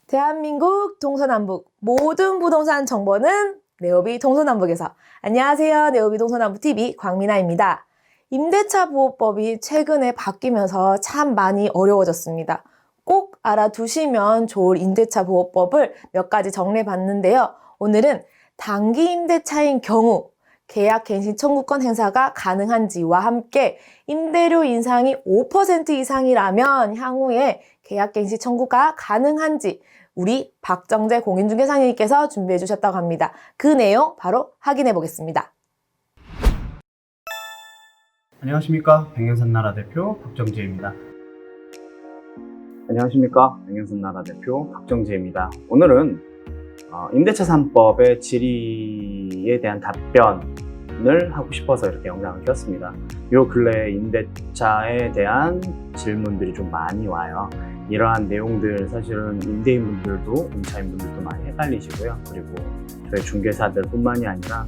대한민국 동서남북 모든 부동산 정보는 네오비 동서남북에서. 안녕하세요. 네오비 동서남북TV 광민아입니다. 임대차 보호법이 최근에 바뀌면서 참 많이 어려워졌습니다. 꼭 알아두시면 좋을 임대차 보호법을 몇 가지 정리해봤는데요. 오늘은 단기 임대차인 경우 계약 갱신 청구권 행사가 가능한지와 함께 임대료 인상이 5% 이상이라면 향후에 계약 갱신 청구가 가능한지 우리 박정재 공인중개사님께서 준비해 주셨다고 합니다. 그 내용 바로 확인해 보겠습니다. 안녕하십니까, 백년산나라 대표 박정재입니다. 안녕하십니까, 백년산나라 대표 박정재입니다. 오늘은 임대차 3법의 질의에 대한 답변을 하고 싶어서 이렇게 영상을 켰습니다. 요 근래 임대차에 대한 질문들이 좀 많이 와요. 이러한 내용들 사실은 임대인분들도 임차인분들도 많이 헷갈리시고요. 그리고 저희 중개사들 뿐만이 아니라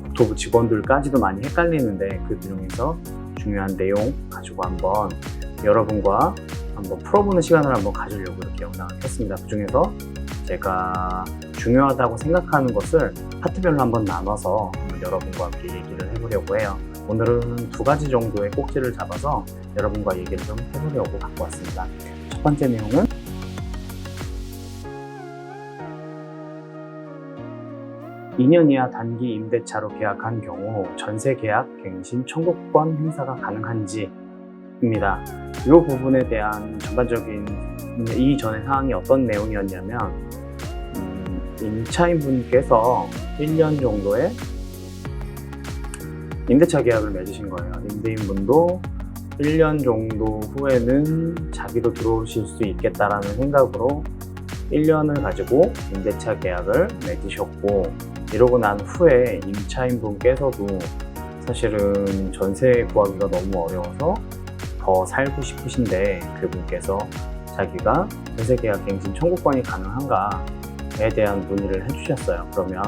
국토부 직원들까지도 많이 헷갈리는데, 그 중에서 중요한 내용 가지고 한번 여러분과 한번 풀어보는 시간을 한번 가지려고 이렇게 영상을 켰습니다. 그 중에서 제가 중요하다고 생각하는 것을 파트별로 한번 나눠서 한번 여러분과 함께 얘기를 해보려고 해요. 오늘은 2가지 정도의 꼭지를 잡아서 여러분과 얘기를 좀 해보려고 갖고 왔습니다. 첫 번째 내용은 (2년) 이하 단기 임대차로 계약한 경우 전세 계약 갱신 청구권 행사가 가능한지 입니다. 이 부분에 대한 전반적인 이전의 사항이 어떤 내용이었냐면, 임차인분께서 1년 정도의 임대차 계약을 맺으신 거예요. 임대인분도 1년 정도 후에는 자기도 들어오실 수 있겠다라는 생각으로 1년을 가지고 임대차 계약을 맺으셨고, 이러고 난 후에 임차인분께서도 사실은 전세 구하기가 너무 어려워서 더 살고 싶으신데, 그분께서 자기가 전세 계약 갱신 청구권이 가능한가에 대한 문의를 해주셨어요. 그러면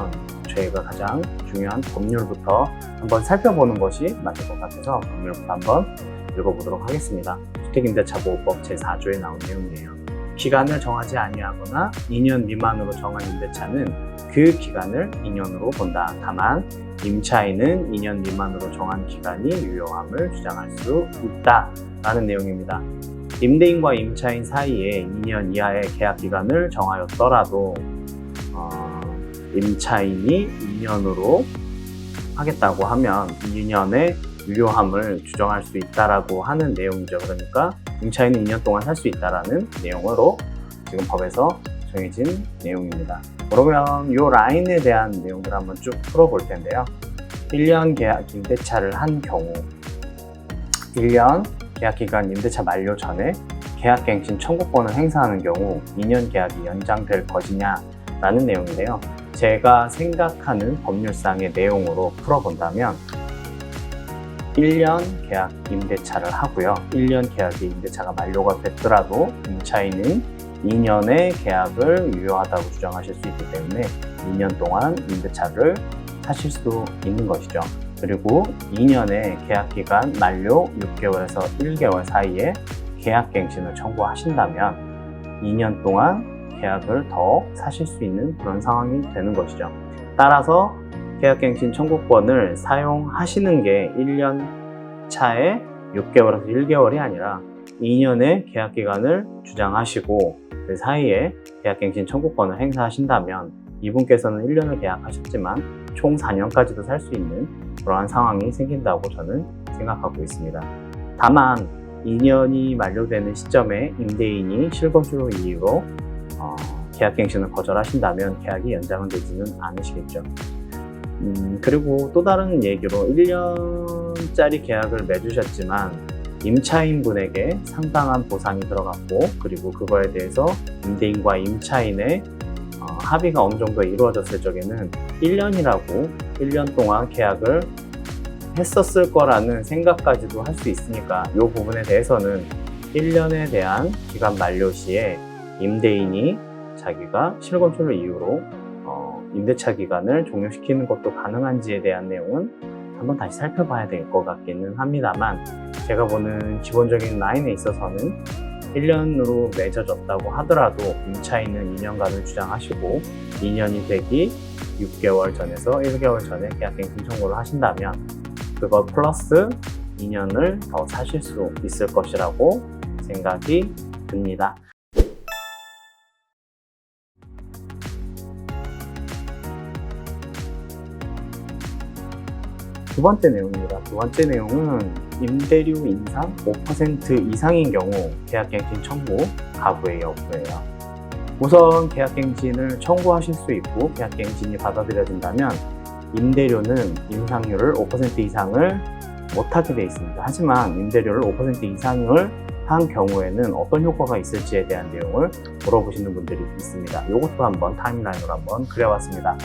저희가 가장 중요한 법률부터 한번 살펴보는 것이 맞을 것 같아서 법률부터 한번 읽어보도록 하겠습니다. 주택임대차보호법 제4조에 나온 내용이에요. 기간을 정하지 아니하거나 2년 미만으로 정한 임대차는 그 기간을 2년으로 본다. 다만 임차인은 2년 미만으로 정한 기간이 유효함을 주장할 수 있다 라는 내용입니다. 임대인과 임차인 사이에 2년 이하의 계약 기간을 정하였더라도 임차인이 2년으로 하겠다고 하면 2년의 유효함을 주장할 수 있다라고 하는 내용이죠. 그러니까 임차인은 2년 동안 살 수 있다라는 내용으로 지금 법에서 정해진 내용입니다. 그러면 이 라인에 대한 내용들을 한번 쭉 풀어볼 텐데요. 1년 계약 임대차를 한 경우 1년 계약기간 임대차 만료 전에 계약갱신 청구권을 행사하는 경우 2년 계약이 연장될 것이냐라는 내용인데요. 제가 생각하는 법률상의 내용으로 풀어본다면 1년 계약 임대차를 하고요. 1년 계약의 임대차가 만료가 됐더라도 임차인은 2년의 계약을 유효하다고 주장하실 수 있기 때문에 2년 동안 임대차를 하실 수 있는 것이죠. 그리고 2년의 계약기간 만료 6개월에서 1개월 사이에 계약갱신을 청구하신다면 2년 동안 계약을 더 사실 수 있는 그런 상황이 되는 것이죠. 따라서 계약갱신 청구권을 사용하시는 게 1년 차에 6개월에서 1개월이 아니라 2년의 계약기간을 주장하시고 그 사이에 계약갱신 청구권을 행사하신다면 이분께서는 1년을 계약하셨지만 총 4년까지도 살 수 있는 그러한 상황이 생긴다고 저는 생각하고 있습니다. 다만 2년이 만료되는 시점에 임대인이 실거주 이유로 계약갱신을 거절하신다면 계약이 연장은 되지는 않으시겠죠. 그리고 또 다른 얘기로 1년짜리 계약을 맺으셨지만 임차인분에게 상당한 보상이 들어갔고, 그리고 그거에 대해서 임대인과 임차인의 합의가 어느 정도 이루어졌을 적에는 1년이라고 1년 동안 계약을 했었을 거라는 생각까지도 할 수 있으니까 이 부분에 대해서는 1년에 대한 기간 만료 시에 임대인이 자기가 실거주를 이유로 임대차 기간을 종료시키는 것도 가능한지에 대한 내용은 한번 다시 살펴봐야 될 것 같기는 합니다만, 제가 보는 기본적인 라인에 있어서는 1년으로 맺어졌다고 하더라도 임차인은 2년간을 주장하시고 2년이 되기 6개월 전에서 1개월 전에 계약갱신 청구를 하신다면 그것 플러스 2년을 더 사실 수 있을 것이라고 생각이 듭니다. 두 번째 내용입니다. 두 번째 내용은 임대료 인상 5% 이상인 경우 계약갱신 청구 가부의 여부예요. 우선 계약갱신을 청구하실 수 있고 계약갱신이 받아들여진다면 임대료는 인상률을 5% 이상을 못하게 되어 있습니다. 하지만 임대료를 5% 이상을 한 경우에는 어떤 효과가 있을지에 대한 내용을 물어보시는 분들이 있습니다. 이것도 한번 타임라인으로 한번 그려봤습니다.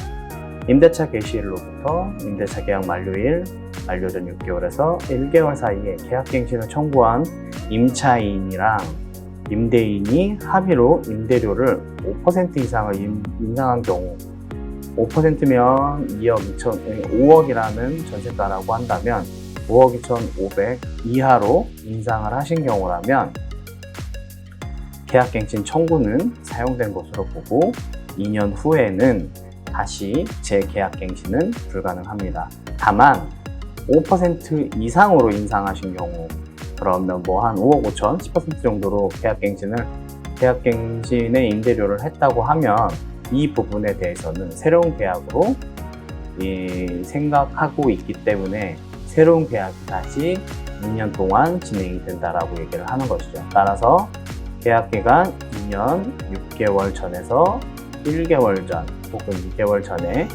임대차 개시일로부터 임대차 계약 만료일, 만료 전 6개월에서 1개월 사이에 계약갱신을 청구한 임차인이랑 임대인이 합의로 임대료를 5% 이상을 인상한 경우 5%면 5억이라는 전세가라고 한다면 5억 2,500 이하로 인상을 하신 경우라면 계약갱신 청구는 사용된 것으로 보고 2년 후에는 다시 재계약갱신은 불가능합니다. 다만 5% 이상으로 인상하신 경우 그러면 뭐 한 5억 5천 10% 정도로 계약갱신의 임대료를 했다고 하면 이 부분에 대해서는 새로운 계약으로 생각하고 있기 때문에 새로운 계약이 다시 2년 동안 진행이 된다라고 얘기를 하는 것이죠. 따라서 계약기간 2년 6개월 전에서 1개월 전 혹은 2개월 전에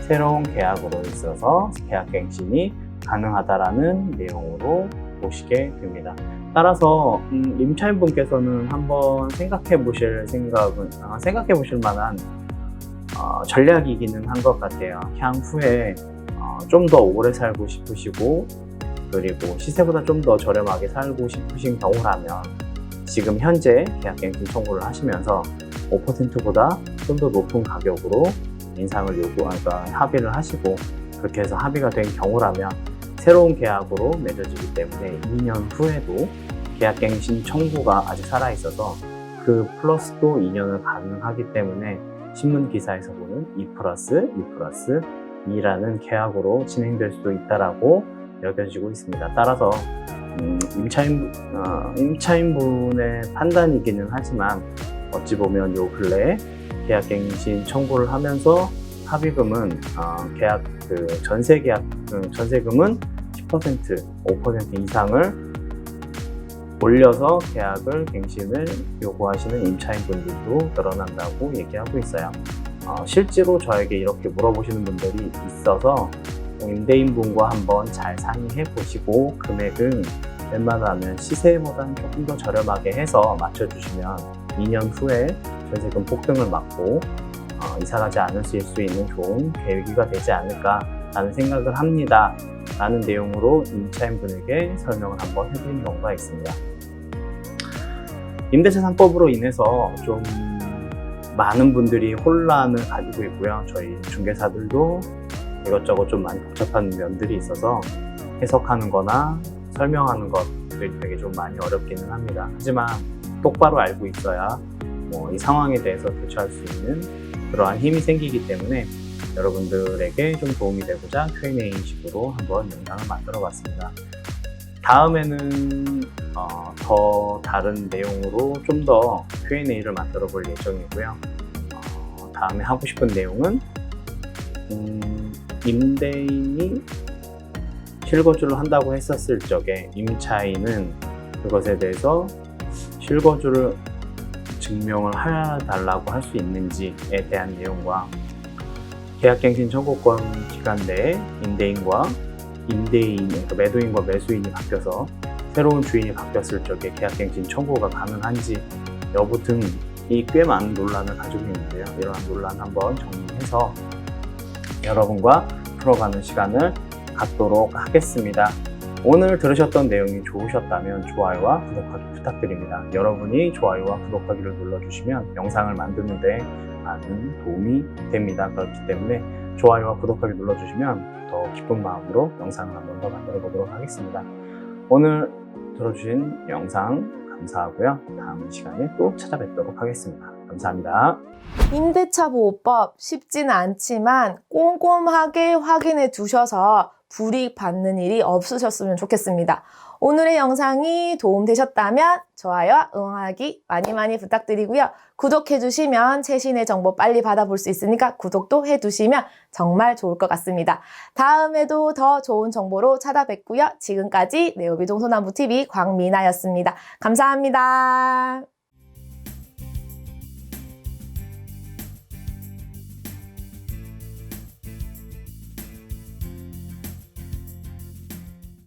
새로운 계약으로 있어서 계약갱신이 가능하다라는 내용으로 보시게 됩니다. 따라서 임차인분께서는 한번 생각해 보실 만한 전략이기는 한 것 같아요. 향후에 좀 더 오래 살고 싶으시고 그리고 시세보다 좀 더 저렴하게 살고 싶으신 경우라면 지금 현재 계약갱신 청구를 하시면서 5%보다 좀 더 높은 가격으로 인상을 그러니까 합의를 하시고 그렇게 해서 합의가 된 경우라면 새로운 계약으로 맺어지기 때문에 2년 후에도 계약갱신 청구가 아직 살아있어서 그 플러스도 2년을 가능하기 때문에 신문 기사에서 보는 2+2+2라는 계약으로 진행될 수도 있다라고 여겨지고 있습니다. 따라서 임차인분의 판단이기는 하지만 어찌 보면 요 근래에 계약갱신 청구를 하면서 합의금은 전세금은 10%, 5% 이상을 올려서 계약을 갱신을 요구하시는 임차인분들도 늘어난다고 얘기하고 있어요. 실제로 저에게 이렇게 물어보시는 분들이 있어서 임대인분과 한번 잘 상의해 보시고 금액은 웬만하면 시세보다는 조금 더 저렴하게 해서 맞춰주시면 2년 후에 전세금 폭등을 막고 이사가지 않으실 수 있는 좋은 계기가 되지 않을까라는 생각을 합니다. 라는 내용으로 임차인분에게 설명을 한번 해드린 경우가 있습니다. 임대차 3법으로 인해서 좀 많은 분들이 혼란을 가지고 있고요. 저희 중개사들도 이것저것 좀 많이 복잡한 면들이 있어서 해석하는 거나 설명하는 것들이 되게 좀 많이 어렵기는 합니다. 하지만 똑바로 알고 있어야 이 상황에 대해서 대처할 수 있는 그러한 힘이 생기기 때문에 여러분들에게 좀 도움이 되고자 Q&A 식으로 한번 영상을 만들어 봤습니다. 다음에는 더 다른 내용으로 좀 더 Q&A를 만들어 볼 예정이고요. 다음에 하고 싶은 내용은 임대인이 실거주를 한다고 했었을 적에 임차인은 그것에 대해서 실거주를 증명을 해달라고 할 수 있는지에 대한 내용과 계약갱신 청구권 기간 내에 임대인과 그러니까 매도인과 매수인이 바뀌어서 새로운 주인이 바뀌었을 적에 계약갱신 청구가 가능한지 여부 등이 꽤 많은 논란을 가지고 있는데요. 이러한 논란 한번 정리해서 여러분과 풀어가는 시간을 갖도록 하겠습니다. 오늘 들으셨던 내용이 좋으셨다면 좋아요와 구독하기 부탁드립니다. 여러분이 좋아요와 구독하기를 눌러주시면 영상을 만드는 데 많은 도움이 됩니다. 그렇기 때문에 좋아요와 구독하기 눌러주시면 더 기쁜 마음으로 영상을 한 번 더 만들어 보도록 하겠습니다. 오늘 들어주신 영상 감사하고요. 다음 시간에 또 찾아뵙도록 하겠습니다. 감사합니다. 임대차 보호법 쉽지는 않지만 꼼꼼하게 확인해 두셔서 불이익 받는 일이 없으셨으면 좋겠습니다. 오늘의 영상이 도움되셨다면 좋아요와 응원하기 많이 부탁드리고요. 구독해주시면 최신의 정보 빨리 받아볼 수 있으니까 구독도 해두시면 정말 좋을 것 같습니다. 다음에도 더 좋은 정보로 찾아뵙고요. 지금까지 네오비 동서남북TV 광미나였습니다. 감사합니다.